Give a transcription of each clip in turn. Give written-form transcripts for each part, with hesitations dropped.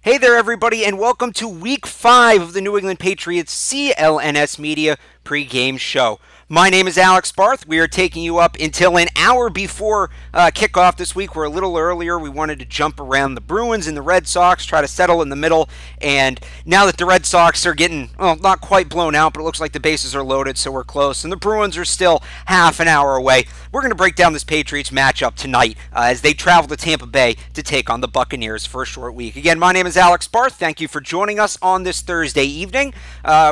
Hey there, everybody, and welcome to Week 5 of the New England Patriots CLNS Media pregame show. My name is Alex Barth. We are taking you up until an hour before kickoff this week. We're a little earlier. We wanted to jump around the Bruins and the Red Sox, try to settle in the middle. And now that the Red Sox are getting, well, not quite blown out, but it looks like the bases are loaded, so we're close. And the Bruins are still half an hour away. We're going to break down this Patriots matchup tonight as they travel to Tampa Bay to take on the Buccaneers for a short week. Again, my name is Alex Barth. Thank you for joining us on this Thursday evening.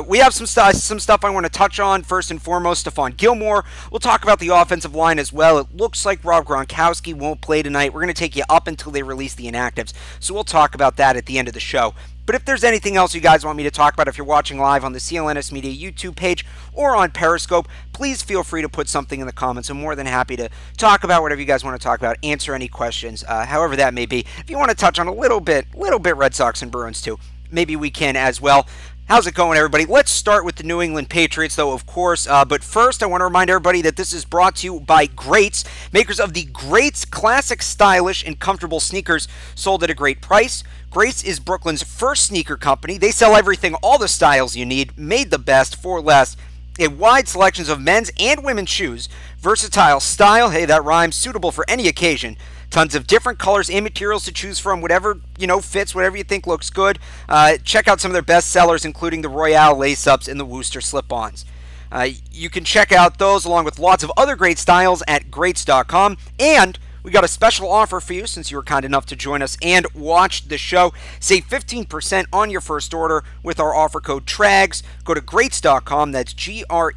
We have some stuff I want to touch on. First and foremost, Stephon Gilmore. We'll talk about the offensive line as well. It looks like Rob Gronkowski won't play tonight. We're going to take you up until they release the inactives, so we'll talk about that at the end of the show. But if there's anything else you guys want me to talk about, if you're watching live on the CLNS Media YouTube page or on Periscope, please feel free to put something in the comments. I'm more than happy to talk about whatever you guys want to talk about, answer any questions, however that may be. If you want to touch on a little bit Red Sox and Bruins too, maybe we can as well. How's it going, everybody? Let's start with the New England Patriots, though, of course. But first, I want to remind everybody that this is brought to you by Greats, makers of the Greats classic, stylish, and comfortable sneakers sold at a great price. Greats is Brooklyn's first sneaker company. They sell everything, all the styles you need, made the best for less. A wide selections of men's and women's shoes, versatile style, hey, that rhymes, suitable for any occasion. Tons of different colors and materials to choose from, whatever, fits, whatever you think looks good. Check out some of their best sellers, including the Royale lace-ups and the Worcester slip-ons. You can check out those along with lots of other great styles at greats.com. And we got a special offer for you since you were kind enough to join us and watch the show. Save 15% on your first order with our offer code TRAGS. Go to greats.com, that's GREATS.com,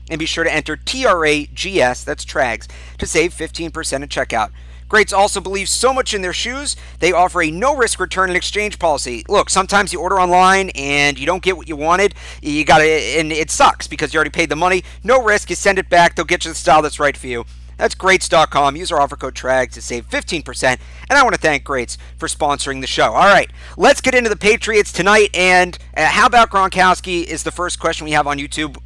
and be sure to enter TRAGS, that's TRAGS, to save 15% at checkout. Greats also believes so much in their shoes, they offer a no-risk return and exchange policy. Look, sometimes you order online and you don't get what you wanted. And it sucks because you already paid the money. No risk, you send it back, they'll get you the style that's right for you. That's Greats.com. Use our offer code TRAG to save 15%. And I want to thank Greats for sponsoring the show. All right, let's get into the Patriots tonight. And how about Gronkowski is the first question we have on YouTube.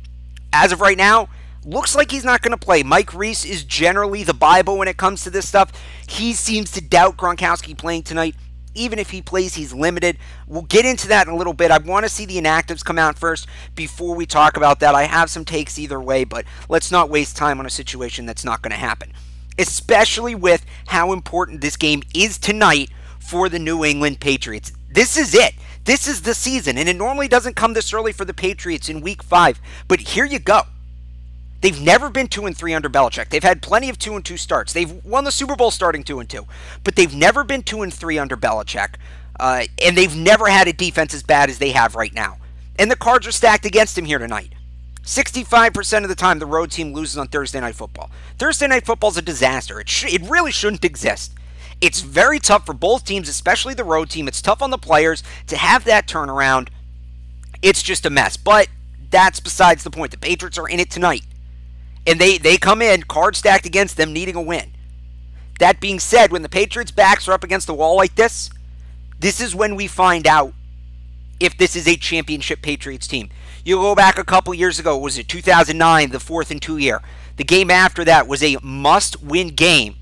As of right now, looks like he's not going to play. Mike Reese is generally the Bible when it comes to this stuff. He seems to doubt Gronkowski playing tonight. Even if he plays, he's limited. We'll get into that in a little bit. I want to see the inactives come out first before we talk about that. I have some takes either way, but let's not waste time on a situation that's not going to happen, especially with how important this game is tonight for the New England Patriots. This is it. This is the season, and it normally doesn't come this early for the Patriots in Week 5, but here you go. They've never been 2-3 under Belichick. They've had plenty of 2-2 starts. They've won the Super Bowl starting 2-2, but they've never been 2-3 under Belichick, and they've never had a defense as bad as they have right now. And the cards are stacked against him here tonight. 65% of the time, the road team loses on Thursday Night Football. Thursday Night Football is a disaster. It really shouldn't exist. It's very tough for both teams, especially the road team. It's tough on the players to have that turnaround. It's just a mess, but that's besides the point. The Patriots are in it tonight. And they come in, cards stacked against them, needing a win. That being said, when the Patriots' backs are up against the wall like this is when we find out if this is a championship Patriots team. You go back a couple years ago, was it 2009, the 4th-and-2 year? The game after that was a must-win game,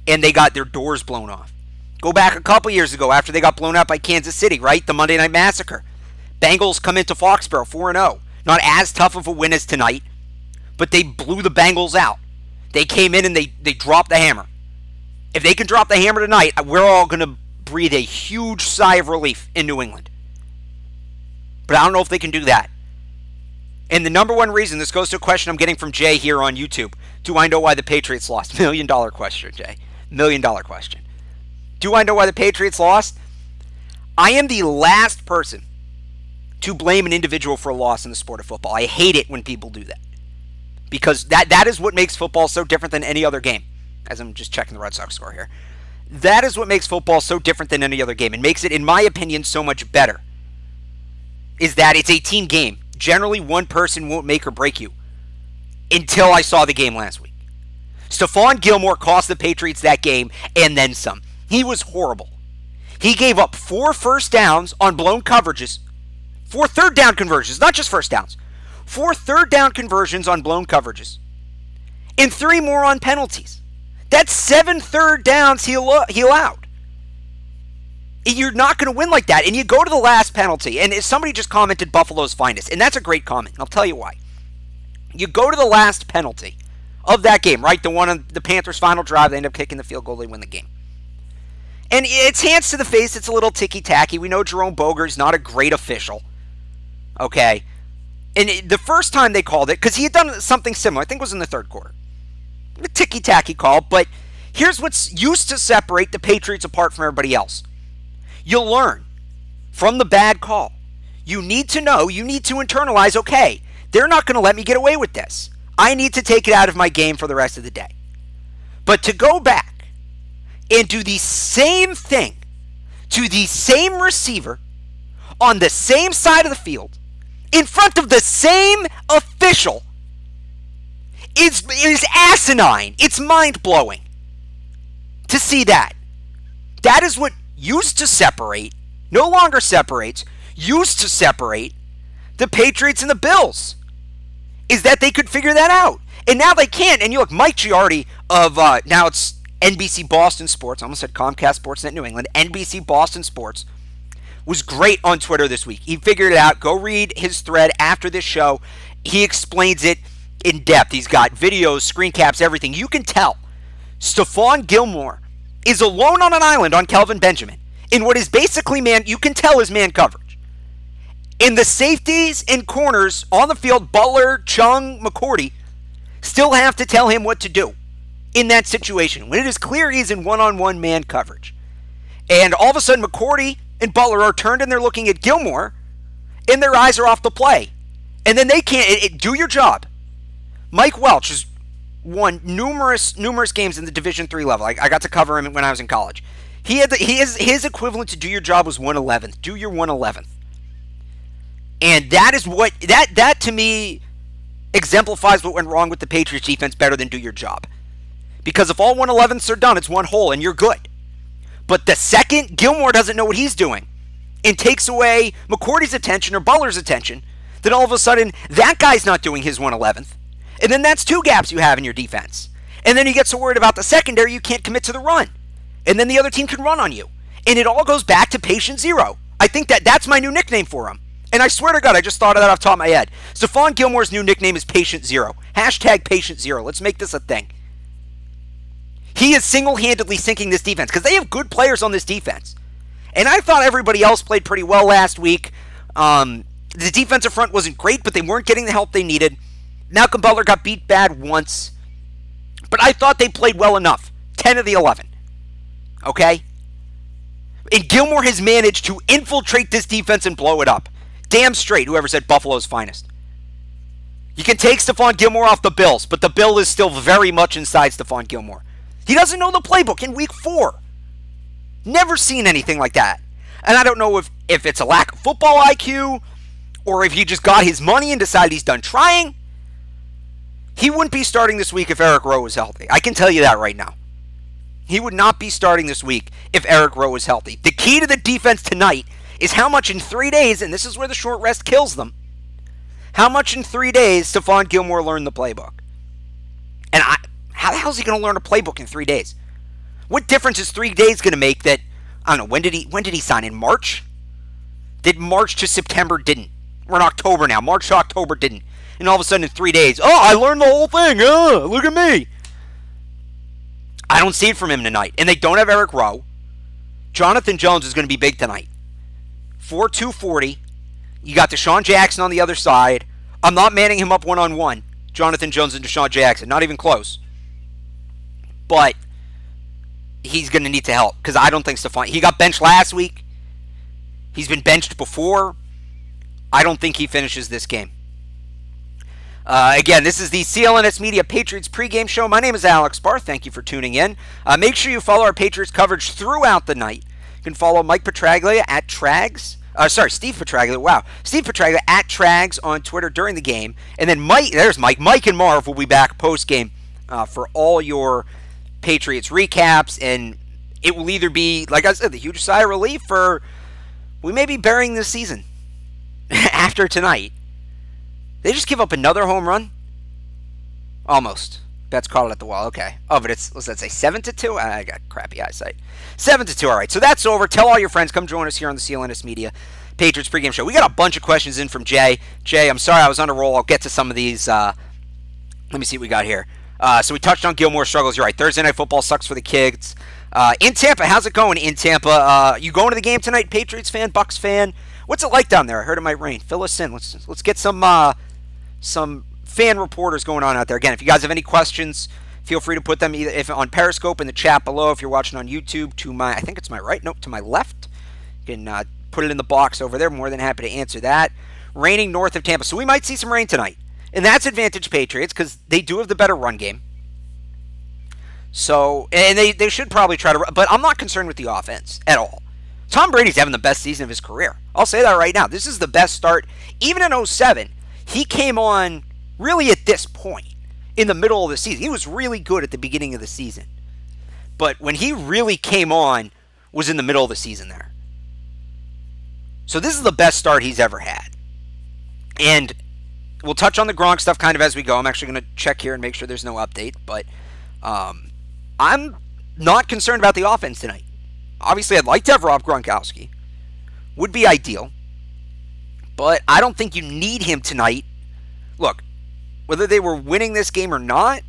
and they got their doors blown off. Go back a couple years ago after they got blown out by Kansas City, right? The Monday Night Massacre. Bengals come into Foxborough 4-0. Not as tough of a win as tonight, but they blew the Bengals out. They came in and they dropped the hammer. If they can drop the hammer tonight, we're all going to breathe a huge sigh of relief in New England. But I don't know if they can do that. And the number one reason, this goes to a question I'm getting from Jay here on YouTube. Do I know why the Patriots lost? $1 million question, Jay. $1 million question. Do I know why the Patriots lost? I am the last person to blame an individual for a loss in the sport of football. I hate it when people do that. Because that is what makes football so different than any other game. As I'm just checking the Red Sox score here. That is what makes football so different than any other game. And makes it, in my opinion, so much better. Is that it's a team game. Generally, one person won't make or break you. Until I saw the game last week. Stephon Gilmore cost the Patriots that game and then some. He was horrible. He gave up 4 first downs on blown coverages. 4 third down conversions, not just first downs. 4 third down conversions on blown coverages. And 3 more on penalties. That's 7 third downs he allowed. You're not going to win like that. And you go to the last penalty. And somebody just commented Buffalo's finest. And that's a great comment. I'll tell you why. You go to the last penalty of that game, right? The one on the Panthers' final drive. They end up kicking the field goal. They win the game. And it's hands to the face. It's a little ticky-tacky. We know Jerome Boger's not a great official. Okay? And the first time they called it, because he had done something similar. I think it was in the third quarter. A ticky-tacky call. But here's what's used to separate the Patriots apart from everybody else. You'll learn from the bad call. You need to know, you need to internalize, okay, they're not going to let me get away with this. I need to take it out of my game for the rest of the day. But to go back and do the same thing to the same receiver on the same side of the field in front of the same official is asinine. It's mind-blowing to see that. That is what used to separate, no longer separates, used to separate the Patriots and the Bills, is that they could figure that out. And now they can't. And you look, Mike Giardi of, now it's NBC Boston Sports, I almost said Comcast Sportsnet New England, NBC Boston Sports, was great on Twitter this week. He figured it out. Go read his thread after this show. He explains it in depth. He's got videos, screen caps, everything. You can tell Stephon Gilmore is alone on an island on Kelvin Benjamin in what is basically you can tell is man coverage. In the safeties and corners on the field, Butler, Chung, McCourty still have to tell him what to do in that situation when it is clear he's in one-on-one man coverage. And all of a sudden, McCourty and Butler are turned and they're looking at Gilmore and their eyes are off the play. And then they can't do your job. Mike Welch has won numerous games in the Division III level. I got to cover him when I was in college. His equivalent to do your job was 111th. Do your 111th. And that is what that to me exemplifies what went wrong with the Patriots defense better than do your job. Because if all 111ths are done, it's one hole and you're good. But the second Gilmore doesn't know what he's doing and takes away McCourty's attention or Butler's attention, then all of a sudden that guy's not doing his 111th. And then that's two gaps you have in your defense. And then you get so worried about the secondary you can't commit to the run. And then the other team can run on you. And it all goes back to patient zero. I think that's my new nickname for him. And I swear to God, I just thought of that off the top of my head. Stephon Gilmore's new nickname is Patient Zero. Hashtag Patient Zero. Let's make this a thing. He is single-handedly sinking this defense because they have good players on this defense. And I thought everybody else played pretty well last week. The defensive front wasn't great, but they weren't getting the help they needed. Malcolm Butler got beat bad once. But I thought they played well enough. 10 of the 11. Okay? And Gilmore has managed to infiltrate this defense and blow it up. Damn straight, whoever said Buffalo's finest. You can take Stephon Gilmore off the Bills, but the bill is still very much inside Stephon Gilmore. He doesn't know the playbook in week 4. Never seen anything like that. And I don't know if it's a lack of football IQ or if he just got his money and decided he's done trying. He wouldn't be starting this week if Eric Rowe was healthy. I can tell you that right now. He would not be starting this week if Eric Rowe was healthy. The key to the defense tonight is how much in 3 days, and this is where the short rest kills them, how much in 3 days Stephon Gilmore learned the playbook. And how the hell is he going to learn a playbook in 3 days? What difference is 3 days going to make that, I don't know, when did he sign? In March? That March to September didn't. We're in October now. March to October didn't. And all of a sudden in 3 days, oh, I learned the whole thing. Look at me. I don't see it from him tonight. And they don't have Eric Rowe. Jonathan Jones is going to be big tonight. 4.240. You got Deshaun Jackson on the other side. I'm not manning him up one-on-one. Jonathan Jones and Deshaun Jackson. Not even close. But he's going to need to help. Because I don't think Stephon... He got benched last week. He's been benched before. I don't think he finishes this game. Again, this is the CLNS Media Patriots pregame show. My name is Alex Barr. Thank you for tuning in. Make sure you follow our Patriots coverage throughout the night. You can follow Mike Petraglia at Trags. Steve Petraglia. Wow. Steve Petraglia at Trags on Twitter during the game. And then there's Mike. Mike and Marv will be back post-game for all your Patriots recaps. And it will either be, like I said, the huge sigh of relief, or we may be burying this season after tonight. They just give up another home run? Almost. Betts caught it at the wall. Okay. Oh, but it's, let's say 7-2? I got crappy eyesight. 7-2. All right. So that's over. Tell all your friends. Come join us here on the CLNS Media Patriots pregame show. We got a bunch of questions in from Jay. Jay, I'm sorry I was on a roll. I'll get to some of these. Let me see what we got here. So we touched on Gilmore's struggles. You're right. Thursday Night Football sucks for the kids. In Tampa, how's it going in Tampa? You going to the game tonight, Patriots fan, Bucs fan? What's it like down there? I heard it might rain. Fill us in. Let's get some fan reporters going on out there. Again, if you guys have any questions, feel free to put them either if on Periscope in the chat below. If you're watching on YouTube, to my, I think it's my right, nope, to my left. You can put it in the box over there. More than happy to answer that. Raining north of Tampa, so we might see some rain tonight, and that's advantage Patriots because they do have the better run game. So, and they should probably try to, but I'm not concerned with the offense at all. Tom Brady's having the best season of his career. I'll say that right now. This is the best start. Even in 07, he came on really at this point in the middle of the season. He was really good at the beginning of the season. But when he really came on was in the middle of the season there. So this is the best start he's ever had. And we'll touch on the Gronk stuff kind of as we go. I'm actually going to check here and make sure there's no update. But I'm not concerned about the offense tonight. Obviously, I'd like to have Rob Gronkowski. Would be ideal. But I don't think you need him tonight. Look, whether they were winning this game or not,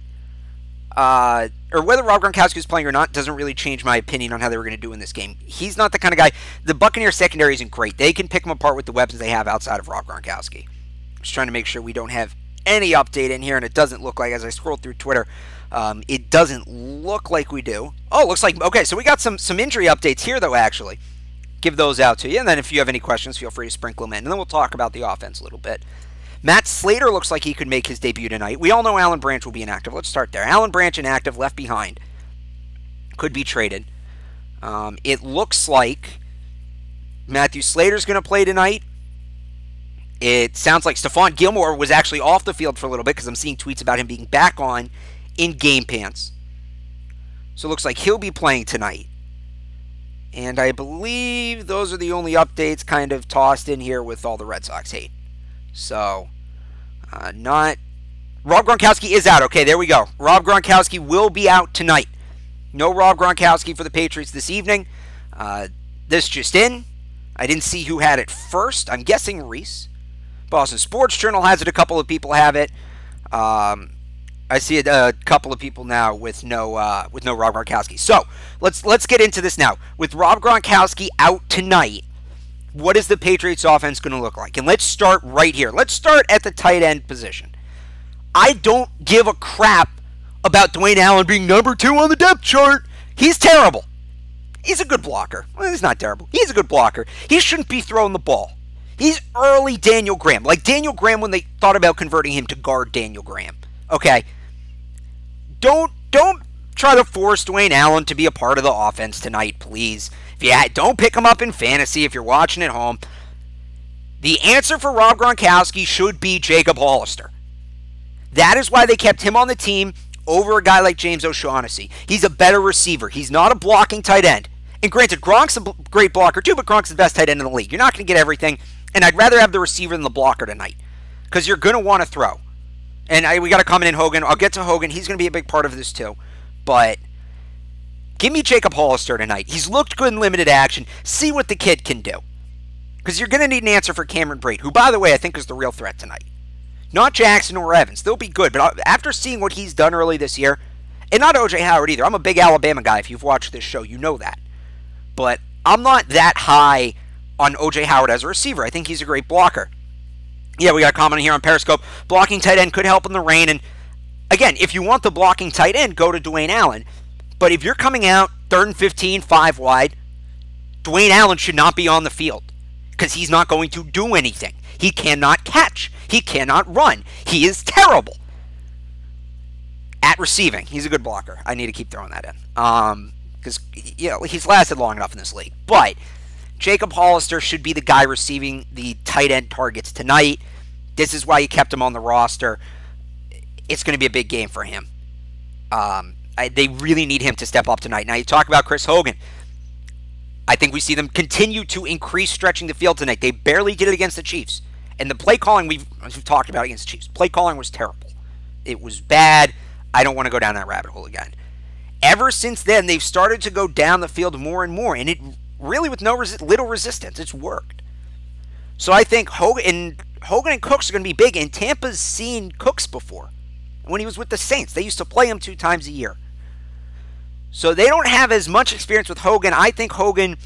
or whether Rob Gronkowski was playing or not, doesn't really change my opinion on how they were going to do in this game. He's not the kind of guy. The Buccaneers secondary isn't great. They can pick him apart with the weapons they have outside of Rob Gronkowski. Just trying to make sure we don't have any update in here, and it doesn't look like, as I scroll through Twitter, it doesn't look like we do. Oh, looks like, okay, so we got some injury updates here, though, actually. Give those out to you, and then if you have any questions, feel free to sprinkle them in, and then we'll talk about the offense a little bit. Matt Slater looks like he could make his debut tonight. We all know Alan Branch will be inactive. Let's start there. Alan Branch inactive, left behind. Could be traded. It looks like Matthew Slater's going to play tonight. It sounds like Stephon Gilmore was actually off the field for a little bit because I'm seeing tweets about him being back on in game pants. So it looks like he'll be playing tonight. And I believe those are the only updates kind of tossed in here with all the Red Sox hate. So, not... Rob Gronkowski is out. Okay, there we go. Rob Gronkowski will be out tonight. No Rob Gronkowski for the Patriots this evening. This just in. I didn't see who had it first. I'm guessing Reese. Boston Sports Journal has it. A couple of people have it. I see a couple of people now with no Rob Gronkowski. So let's get into this now. With Rob Gronkowski out tonight, what is the Patriots offense going to look like? And let's start right here. Let's start at the tight end position. I don't give a crap about Dwayne Allen being number 2 on the depth chart. He's terrible. He's a good blocker. Well, he's not terrible. He's a good blocker. He shouldn't be throwing the ball. He's early Daniel Graham. Like Daniel Graham when they thought about converting him to guard Daniel Graham. Okay? Don't try to force Dwayne Allen to be a part of the offense tonight, please. Don't pick him up in fantasy if you're watching at home. The answer for Rob Gronkowski should be Jacob Hollister. That is why they kept him on the team over a guy like James O'Shaughnessy. He's a better receiver. He's not a blocking tight end. And granted, Gronk's a great blocker too, but Gronk's the best tight end in the league. You're not going to get everything. And I'd rather have the receiver than the blocker tonight because you're going to want to throw. And we got a comment in Hogan. I'll get to Hogan. He's going to be a big part of this too. But give me Jacob Hollister tonight. He's looked good in limited action. See what the kid can do. Because you're going to need an answer for Cameron Brate, who, by the way, I think is the real threat tonight. Not Jackson or Evans. They'll be good. But after seeing what he's done early this year, and not O.J. Howard either. I'm a big Alabama guy. If you've watched this show, you know that. But I'm not that high on O.J. Howard as a receiver. I think he's a great blocker. Yeah, we got a comment here on Periscope. Blocking tight end could help in the rain. And again, if you want the blocking tight end, go to Dwayne Allen. But if you're coming out 3rd and 15, 5 wide, Dwayne Allen should not be on the field because he's not going to do anything. He cannot catch. He cannot run. He is terrible at receiving. He's a good blocker. I need to keep throwing that in because he's lasted long enough in this league. But Jacob Hollister should be the guy receiving the tight end targets tonight. This is why you kept him on the roster. It's going to be a big game for him. They really need him to step up tonight. Now, you talk about Chris Hogan. I think we see them continue to increase stretching the field tonight. They barely did it against the Chiefs. And the play calling we've talked about against the Chiefs. Play calling was terrible. It was bad. I don't want to go down that rabbit hole again. Ever since then, they've started to go down the field more and more, and it really with little resistance. It's worked. So I think Hogan and Cooks are going to be big, and Tampa's seen Cooks before. When he was with the Saints, they used to play him 2 times a year. So they don't have as much experience with Hogan. I think Hogan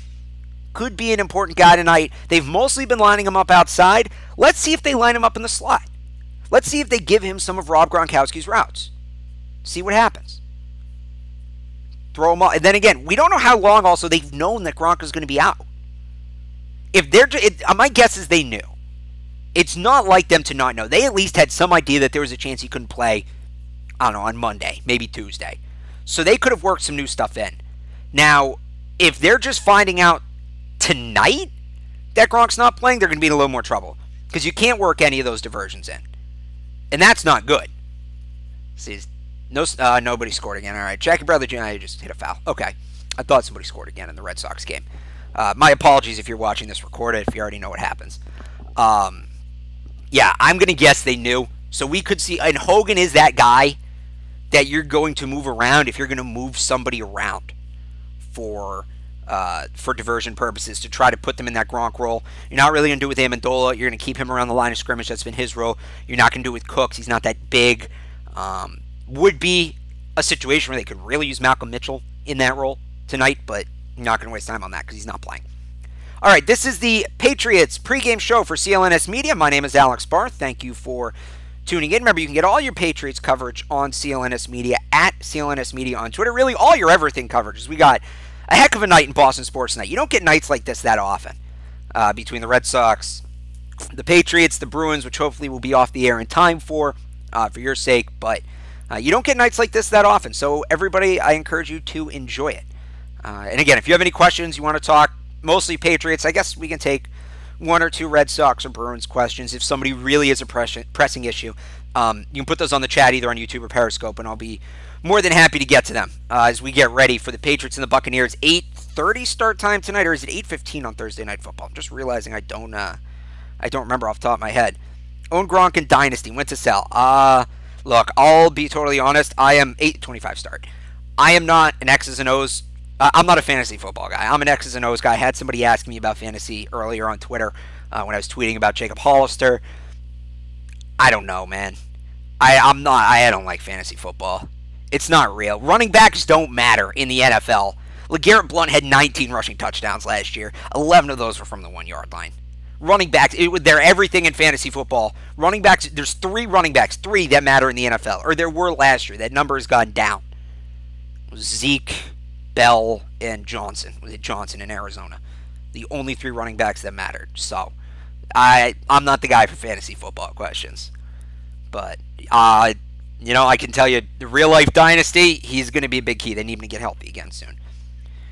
could be an important guy tonight. They've mostly been lining him up outside. Let's see if they line him up in the slot. Let's see if they give him some of Rob Gronkowski's routes. See what happens. Throw him off. And then again, we don't know how long also they've known that Gronk is going to be out. My guess is they knew. It's not like them to not know. They at least had some idea that there was a chance he couldn't play, I don't know, on Monday, maybe Tuesday. So they could have worked some new stuff in. Now, if they're just finding out tonight that Gronk's not playing, they're going to be in a little more trouble. Because you can't work any of those diversions in. And that's not good. See, nobody scored again. All right, Jackie Brother Jr. just hit a foul. Okay. I thought somebody scored again in the Red Sox game. My apologies if you're watching this recorded, if you already know what happens. Yeah, I'm going to guess they knew. So we could see, and Hogan is that guy that you're going to move around if you're going to move somebody around for diversion purposes to try to put them in that Gronk role. You're not really going to do it with Amendola. You're going to keep him around the line of scrimmage. That's been his role. You're not going to do it with Cooks. He's not that big. Would be a situation where they could really use Malcolm Mitchell in that role tonight, but you're not going to waste time on that because he's not playing. All right, this is the Patriots pregame show for CLNS Media. My name is Alex Barth. Thank you for tuning in. Remember, you can get all your Patriots coverage on CLNS Media at CLNS Media on Twitter. Really, all your everything coverage. We got a heck of a night in Boston sports tonight. You don't get nights like this that often between the Red Sox, the Patriots, the Bruins, which hopefully will be off the air in time for your sake. But you don't get nights like this that often. So everybody, I encourage you to enjoy it. And again, if you have any questions, you want to talk, mostly Patriots, I guess we can take 1 or 2 Red Sox or Bruins questions if somebody really is a pressing issue. You can put those on the chat either on YouTube or Periscope, and I'll be more than happy to get to them as we get ready for the Patriots and the Buccaneers. 8:30 start time tonight, or is it 8:15 on Thursday Night Football? I'm just realizing I don't remember off the top of my head. Own Gronk and Dynasty. When to sell? Look, I'll be totally honest. I am 8:25 start. I am not an X's and O's. I'm not a fantasy football guy. I'm an X's and O's guy. I had somebody ask me about fantasy earlier on Twitter when I was tweeting about Jacob Hollister. I don't know, man. I don't like fantasy football. It's not real. Running backs don't matter in the NFL. LeGarrette Blount had 19 rushing touchdowns last year. 11 of those were from the 1-yard line. Running backs, they're everything in fantasy football. Running backs, there's 3 running backs, 3 that matter in the NFL. Or there were last year. That number has gone down. Zeke, Bell, and Johnson. Was it Johnson in Arizona? The only 3 running backs that mattered. So, I'm not the guy for fantasy football questions. But, I can tell you, the real-life dynasty, he's going to be a big key. They need him to get healthy again soon.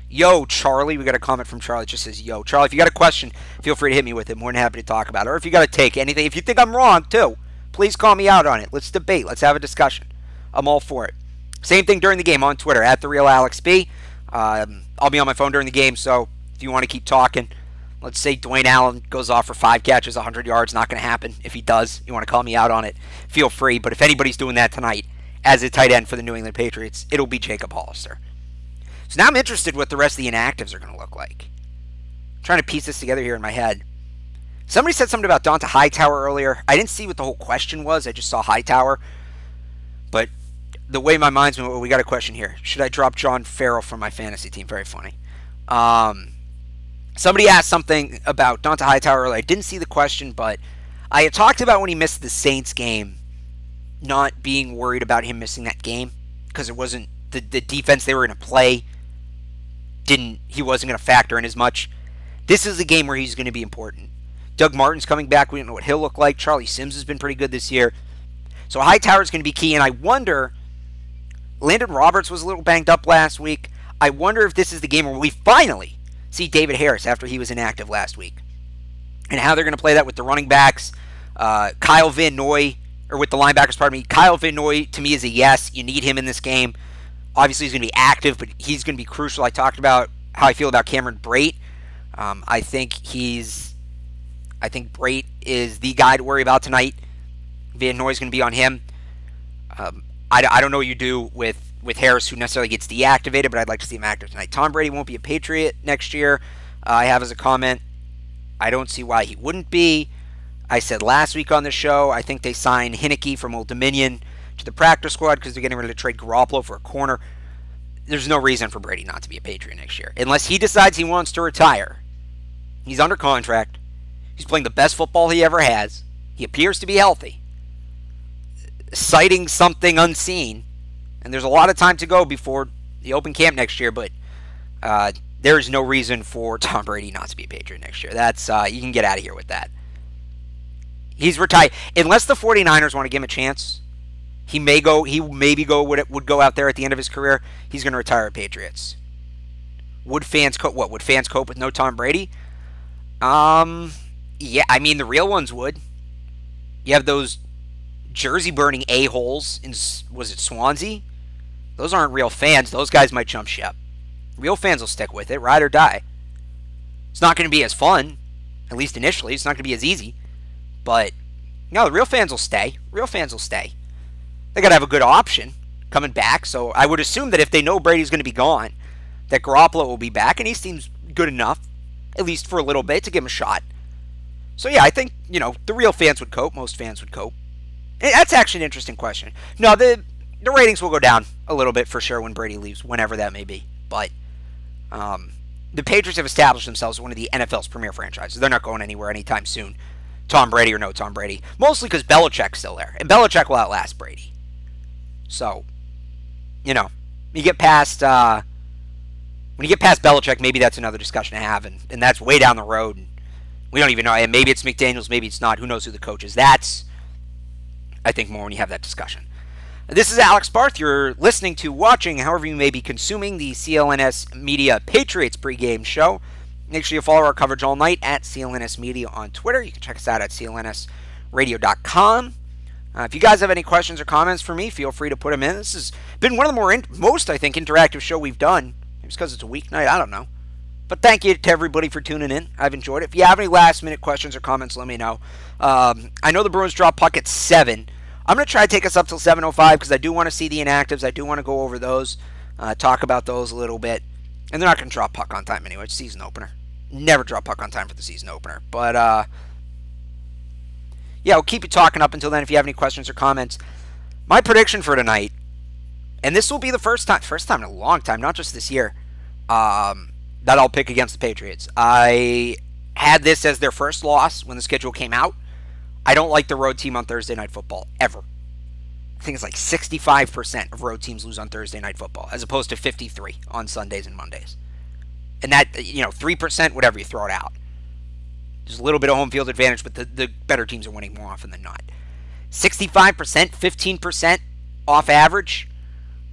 Yo, Charlie. We got a comment from Charlie that just says, yo. Charlie, if you got a question, feel free to hit me with it. More than happy to talk about it. Or if you got a take, anything. If you think I'm wrong, too, please call me out on it. Let's debate. Let's have a discussion. I'm all for it. Same thing during the game on Twitter, at @TheRealAlexB. I'll be on my phone during the game, so if you want to keep talking, let's say Dwayne Allen goes off for 5 catches, 100 yards, not going to happen. If he does, you want to call me out on it, feel free. But if anybody's doing that tonight as a tight end for the New England Patriots, it'll be Jacob Hollister. So now I'm interested what the rest of the inactives are going to look like. I'm trying to piece this together here in my head. Somebody said something about Donta Hightower earlier. I didn't see what the whole question was. I just saw Hightower. But the way my mind's been, we got a question here. Should I drop John Farrell from my fantasy team? Very funny. Somebody asked something about Donta Hightower earlier. I didn't see the question, but I had talked about when he missed the Saints game, not being worried about him missing that game because it wasn't the defense they were going to play. He wasn't going to factor in as much. This is a game where he's going to be important. Doug Martin's coming back. We don't know what he'll look like. Charlie Sims has been pretty good this year. So Hightower's going to be key, and I wonder, Landon Roberts was a little banged up last week. I wonder if this is the game where we finally see David Harris after he was inactive last week. And how they're going to play that with the running backs. Kyle Van Noy, or with the linebackers, pardon me. Kyle Van Noy, to me, is a yes. You need him in this game. Obviously, he's going to be active, but he's going to be crucial. I talked about how I feel about Cameron Brate. I think Brate is the guy to worry about tonight. Van Noy's going to be on him. I don't know what you do with Harris, who necessarily gets deactivated, but I'd like to see him active tonight. Tom Brady won't be a Patriot next year. I have as a comment, I don't see why he wouldn't be. I said last week on the show, I think they signed Heineke from Old Dominion to the practice squad because they're getting ready to trade Garoppolo for a corner. There's no reason for Brady not to be a Patriot next year. Unless he decides he wants to retire. He's under contract. He's playing the best football he ever has. He appears to be healthy. Citing something unseen. And there's a lot of time to go before the open camp next year, but there's no reason for Tom Brady not to be a Patriot next year. That's you can get out of here with that. He's retired. Unless the 49ers want to give him a chance, he maybe would go out there at the end of his career. He's going to retire at Patriots. Would fans cope? What would fans cope with no Tom Brady? Yeah, I mean the real ones would. You have those jersey burning a-holes in, was it Swansea? Those aren't real fans. Those guys might jump ship. Real fans will stick with it, ride or die. It's not going to be as fun, at least initially. It's not going to be as easy. But, no, the real fans will stay. Real fans will stay. They got to have a good option coming back. So I would assume that if they know Brady's going to be gone, that Garoppolo will be back, and he seems good enough, at least for a little bit, to give him a shot. So, yeah, I think, the real fans would cope. Most fans would cope. And that's actually an interesting question. No, the ratings will go down a little bit for sure when Brady leaves, whenever that may be. But the Patriots have established themselves as one of the NFL's premier franchises. They're not going anywhere anytime soon, Tom Brady or no Tom Brady. Mostly because Belichick's still there. And Belichick will outlast Brady. So, you get past... when you get past Belichick, maybe that's another discussion to have. And that's way down the road. And we don't even know. And maybe it's McDaniels, maybe it's not. Who knows who the coach is. That's, I think, more when you have that discussion. This is Alex Barth. You're listening to, watching, however you may be consuming, the CLNS Media Patriots pregame show. Make sure you follow our coverage all night at CLNS Media on Twitter. You can check us out at clnsradio.com. If you guys have any questions or comments for me, feel free to put them in. This has been one of the most, I think, interactive show we've done. Maybe it's because it's a weeknight. I don't know. But thank you to everybody for tuning in. I've enjoyed it. If you have any last-minute questions or comments, let me know. I know the Bruins drop puck at 7. I'm going to try to take us up till 7:05 because I do want to see the inactives. I do want to go over those, talk about those a little bit. And they're not going to drop puck on time anyway. It's season opener. Never drop puck on time for the season opener. But, yeah, we'll keep you talking up until then if you have any questions or comments. My prediction for tonight, and this will be the first time in a long time, not just this year, that I'll pick against the Patriots. I had this as their first loss when the schedule came out. I don't like the road team on Thursday Night Football, ever. I think it's like 65% of road teams lose on Thursday Night Football, as opposed to 53% on Sundays and Mondays. And that, 3%, whatever, you throw it out. There's a little bit of home field advantage, but the better teams are winning more often than not. 65%, 15% off average.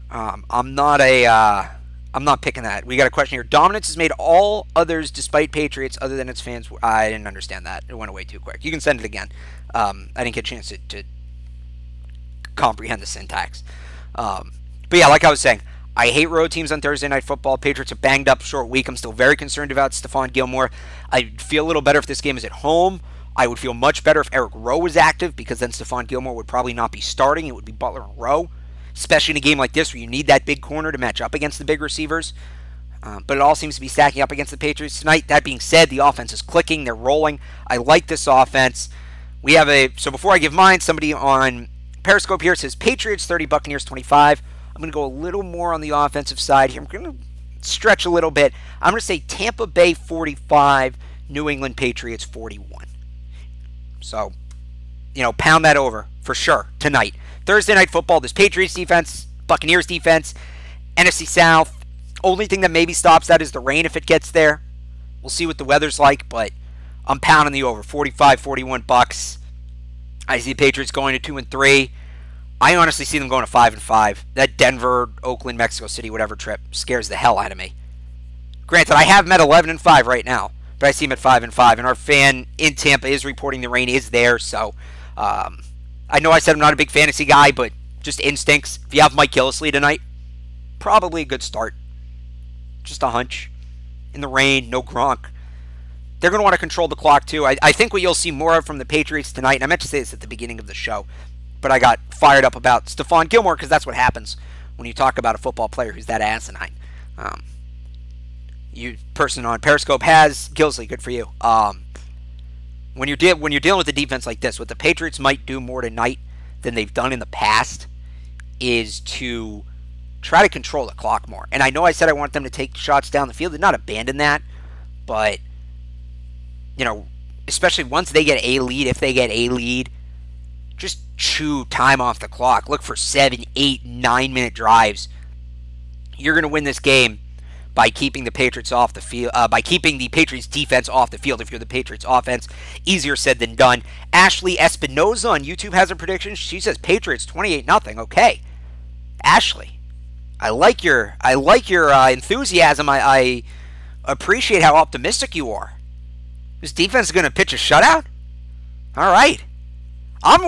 I'm not picking that. We got a question here. Dominance has made all others despite Patriots other than its fans. I didn't understand that. It went away too quick. You can send it again. I didn't get a chance to comprehend the syntax. But yeah, like I was saying, I hate road teams on Thursday Night Football. Patriots are banged up, short week. I'm still very concerned about Stephon Gilmore. I'd feel a little better if this game is at home. I would feel much better if Eric Rowe was active, because then Stephon Gilmore would probably not be starting. It would be Butler and Rowe, especially in a game like this where you need that big corner to match up against the big receivers. But it all seems to be stacking up against the Patriots tonight. That being said, the offense is clicking. They're rolling. I like this offense. We have so before I give mine, somebody on Periscope here says Patriots 30, Buccaneers 25. I'm going to go a little more on the offensive side here. I'm going to stretch a little bit. I'm going to say Tampa Bay 45, New England Patriots 41. So, pound that over for sure tonight. Thursday Night Football, this Patriots defense, Buccaneers defense, NFC South. Only thing that maybe stops that is the rain if it gets there. We'll see what the weather's like, but I'm pounding the over. 45-41 Bucks. I see the Patriots going to 2-3. I honestly see them going to 5-5. That Denver, Oakland, Mexico City, whatever trip scares the hell out of me. Granted, I have them at 11-5 right now, but I see them at 5-5. And our fan in Tampa is reporting the rain is there, so I know I said I'm not a big fantasy guy, but just instincts. If you have Mike Gillislee tonight, probably a good start. Just a hunch. In the rain, no Gronk. They're going to want to control the clock, too. I think what you'll see more of from the Patriots tonight, and I meant to say this at the beginning of the show, but I got fired up about Stephon Gilmore because that's what happens when you talk about a football player who's that asinine. You person on Periscope has Gilsley, good for you. When you're dealing with a defense like this, what the Patriots might do more tonight than they've done in the past is to try to control the clock more. And I know I said I want them to take shots down the field and not abandon that, but you know, especially once they get a lead, if they get a lead, just chew time off the clock. Look for 7, 8, 9-minute drives. You're going to win this game by keeping the Patriots off the field, by keeping the Patriots defense off the field. If you're the Patriots offense, easier said than done. Ashley Espinoza on YouTube has a prediction. She says Patriots 28-0. Okay, Ashley, I like your enthusiasm. I appreciate how optimistic you are. This defense is going to pitch a shutout. All right, I'm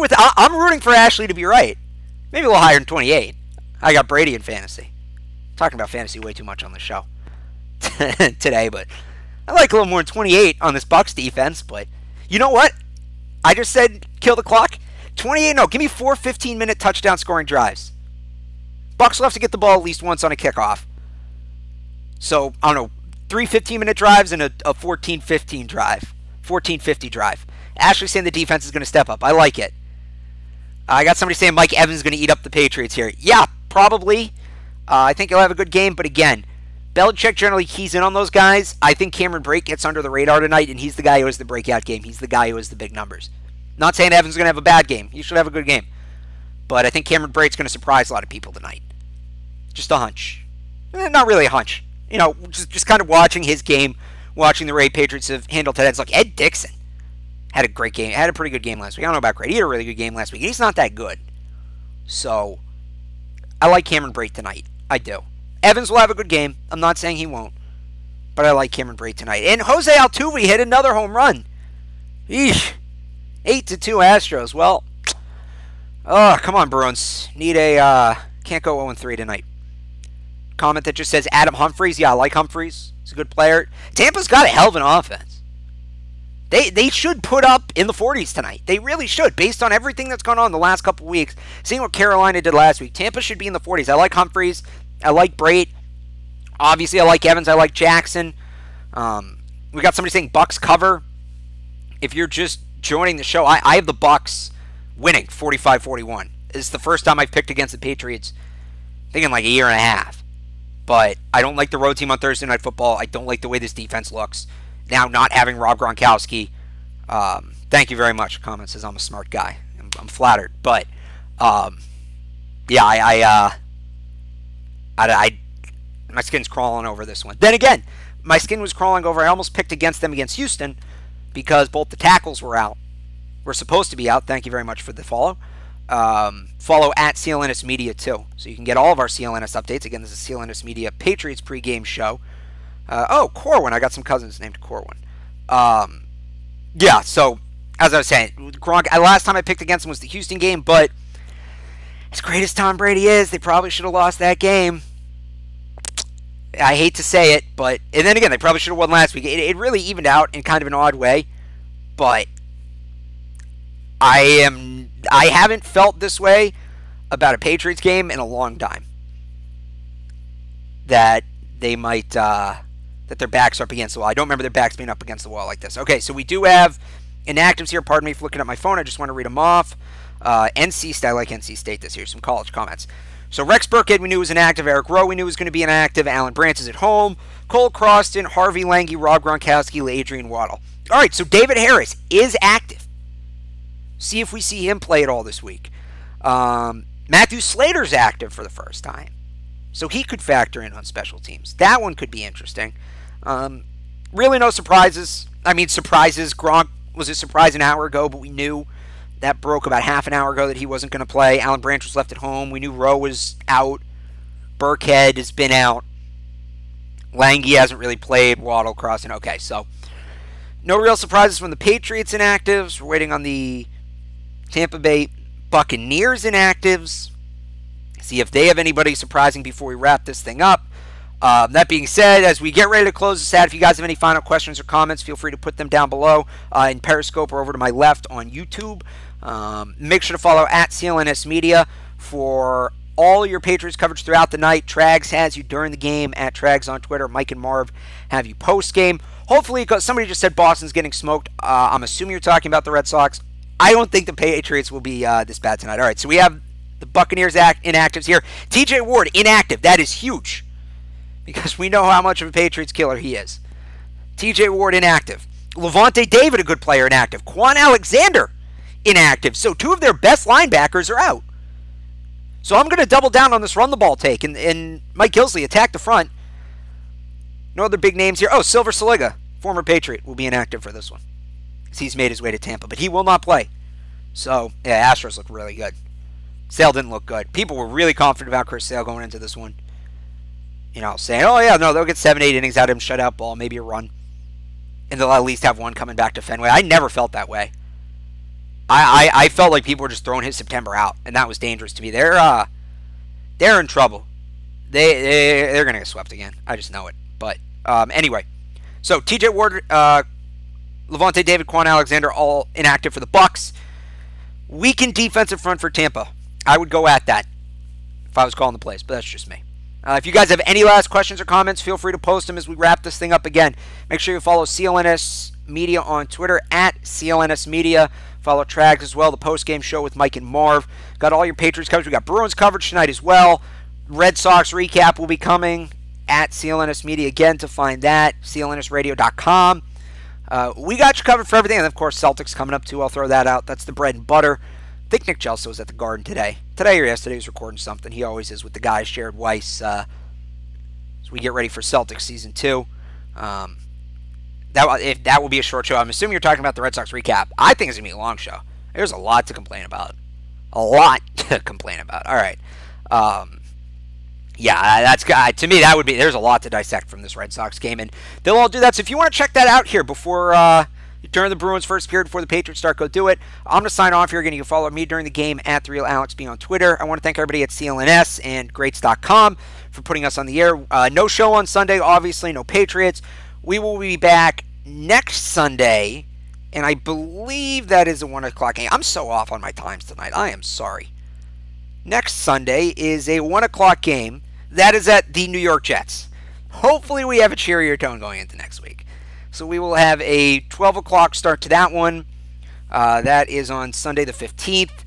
rooting for Ashley to be right. Maybe a little higher than 28. I got Brady in fantasy. Talking about fantasy way too much on the show today, but I like a little more than 28 on this Bucs defense. But you know what? I just said kill the clock. 28. No, give me 4 15-minute touchdown scoring drives. Bucs will have to get the ball at least once on a kickoff. So I don't know, 3 15-minute drives and a 14-15 drive, 14-50 drive. Ashley saying the defense is going to step up. I like it. I got somebody saying Mike Evans is going to eat up the Patriots here. Yeah, probably. I think he'll have a good game, but again, Belichick generally keys in on those guys. I think Cameron Brate gets under the radar tonight, and he's the guy who has the breakout game. He's the guy who has the big numbers. Not saying Evans is going to have a bad game. He should have a good game. But I think Cameron Brate's going to surprise a lot of people tonight. Just a hunch. Not really a hunch. You know, just kind of watching his game, watching the way Patriots have handled tight ends. Like Ed Dixon had a great game. Had a pretty good game last week. I don't know about great. He had a really good game last week. He's not that good. So, I like Cameron Brate tonight. I do. Evans will have a good game. I'm not saying he won't. But I like Cameron Brate tonight. And Jose Altuve hit another home run. Eesh. 8-2 Astros. Well, oh, come on, Bruins. Need a, can't go 0-3 tonight. Comment that just says Adam Humphries. Yeah, I like Humphries. He's a good player. Tampa's got a hell of an offense. They should put up in the 40s tonight. They really should, based on everything that's gone on the last couple weeks. Seeing what Carolina did last week. Tampa should be in the 40s. I like Humphries. I like Brate. Obviously, I like Evans. I like Jackson. We got somebody saying Bucs cover. If you're just joining the show, I have the Bucs winning 45-41. It's the first time I've picked against the Patriots, I think in like a year and a half. But I don't like the road team on Thursday Night Football. I don't like the way this defense looks. Now not having Rob Gronkowski. Thank you very much. Comment says I'm a smart guy. I'm flattered. But, yeah, my skin's crawling over this one. Then again, my skin was crawling over. I almost picked against them against Houston because both the tackles were out. We're supposed to be out. Thank you very much for the follow. Follow at CLNS Media too, so you can get all of our CLNS updates. Again, this is CLNS Media Patriots pregame show. Oh, Corwin. I got some cousins named Corwin. Yeah, so as I was saying, Gronk, last time I picked against him was the Houston game, but as great as Tom Brady is, they probably should have lost that game. I hate to say it, but and then again, they probably should have won last week. It really evened out in kind of an odd way, but I haven't felt this way about a Patriots game in a long time. That they might, that their backs are up against the wall. I don't remember their backs being up against the wall like this. Okay, so we do have inactives here. Pardon me for looking at my phone. I just want to read them off. NC State, I like NC State this year. Some college comments. So Rex Burkhead we knew was inactive. Eric Rowe we knew was going to be inactive. Alan Brandt is at home. Cole Croston, Harvey Lange, Rob Gronkowski, Adrian Waddle. All right, so David Harris is active. See if we see him play at all this week. Matthew Slater's active for the first time. So he could factor in on special teams. That one could be interesting. Really no surprises. I mean, surprises. Gronk was a surprise an hour ago, but we knew that broke about half an hour ago that he wasn't going to play. Alan Branch was left at home. We knew Rowe was out. Burkhead has been out. Lange hasn't really played. Waddle, Croston. Okay, so no real surprises from the Patriots inactives. We're waiting on the Tampa Bay Buccaneers inactives. See if they have anybody surprising before we wrap this thing up. That being said, as we get ready to close this out, if you guys have any final questions or comments, feel free to put them down below in Periscope or over to my left on YouTube. Make sure to follow at CLNS Media for all your Patriots coverage throughout the night. Trags has you during the game at Trags on Twitter. Mike and Marv have you post-game. Hopefully, because somebody just said Boston's getting smoked. I'm assuming you're talking about the Red Sox. I don't think the Patriots will be this bad tonight. All right, so we have the Buccaneers inactives here. TJ Ward, inactive. That is huge because we know how much of a Patriots killer he is. TJ Ward, inactive. Levante David, a good player, inactive. Quan Alexander, inactive. So 2 of their best linebackers are out. So I'm going to double down on this run the ball take. And Mike Gillislee, attack the front. No other big names here. Oh, Silver Saliga, former Patriot, will be inactive for this one. He's made his way to Tampa, but he will not play. So, yeah, Astros look really good. Sale didn't look good. People were really confident about Chris Sale going into this one. You know, saying, oh, yeah, no, they'll get 7-8 innings out of him, shutout ball, maybe a run. And they'll at least have one coming back to Fenway. I never felt that way. I felt like people were just throwing his September out, and that was dangerous to me. They're in trouble. They're going to get swept again. I just know it. But anyway, so TJ Ward, Levante David, Quan Alexander, all inactive for the Bucs. Weakened defensive front for Tampa. I would go at that if I was calling the plays, but that's just me. If you guys have any last questions or comments, feel free to post them as we wrap this thing up again. Make sure you follow CLNS Media on Twitter at CLNS Media. Follow Trags as well, the post-game show with Mike and Marv. Got all your Patriots coverage. We got Bruins coverage tonight as well. Red Sox recap will be coming at CLNS Media again to find that. CLNSradio.com. We got you covered for everything. And, of course, Celtics coming up, too. I'll throw that out. That's the bread and butter. I think Nick Gelso was at the Garden today. Today or yesterday he was recording something. He always is with the guys, Jared Weiss. As we get ready for Celtics Season 2. That will be a short show. I'm assuming you're talking about the Red Sox recap. I think it's going to be a long show. There's a lot to complain about. A lot to complain about. All right. Yeah, that's to me, that would be, there's a lot to dissect from this Red Sox game, and they'll all do that. So if you want to check that out here before during the Bruins' first period, before the Patriots start, go do it. I'm going to sign off here. Again, you can follow me during the game at TheRealAlexB on Twitter. I want to thank everybody at CLNS and Greats.com for putting us on the air. No show on Sunday, obviously, no Patriots. We will be back next Sunday, and I believe that is a 1 o'clock game. I'm so off on my times tonight. I am sorry. Next Sunday is a 1 o'clock game. That is at the New York Jets. Hopefully we have a cheerier tone going into next week. So we will have a 12 o'clock start to that one. That is on Sunday the 15th.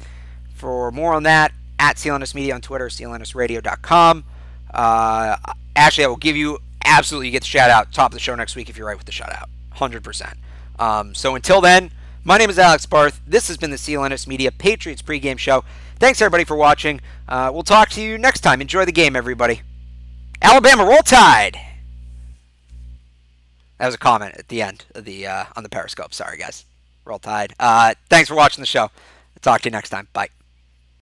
For more on that, at CLNS Media on Twitter, CLNSradio.com. Actually, I will give you, absolutely, you get the shout out top of the show next week if you're right with the shout out. 100%. So until then, my name is Alex Barth. This has been the CLNS Media Patriots pregame show. Thanks, everybody, for watching. We'll talk to you next time. Enjoy the game, everybody. Alabama, roll Tide! That was a comment at the end of the on the Periscope. Sorry, guys. Roll Tide. Thanks for watching the show. I'll talk to you next time. Bye.